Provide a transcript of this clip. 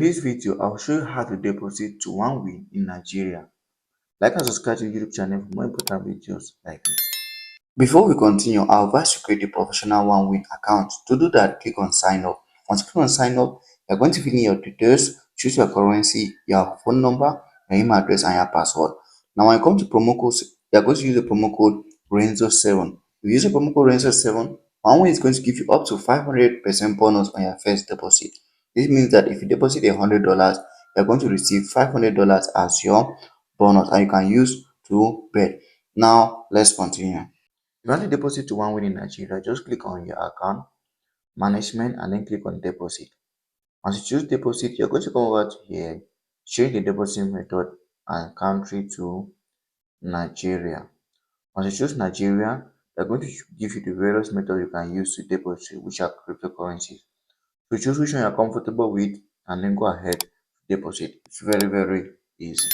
In this video, I'll show you how to deposit to OneWin in Nigeria. Like and subscribe to the YouTube channel for more important videos like this. Before we continue, I'll advise you create a professional OneWin account. To do that, click on sign up. Once you click on sign up, you're going to fill in your details, choose your currency, your phone number, your email address, and your password. Now, when you come to promo codes, you're going to use the promo code RENZO7. If you use the promo code RENZO7, OneWin is going to give you up to 500% bonus on your first deposit. This means that if you deposit $100, you're going to receive $500 as your bonus, and you can use to bet. Now, let's continue. If you want to deposit to OneWin in Nigeria, just click on your account, management, and then click on deposit. Once you choose deposit, you're going to come over to here, change the deposit method and country to Nigeria. Once you choose Nigeria, they're going to give you the various methods you can use to deposit, which are cryptocurrencies. So choose which one you're comfortable with and then go ahead to deposit. It's very, very easy.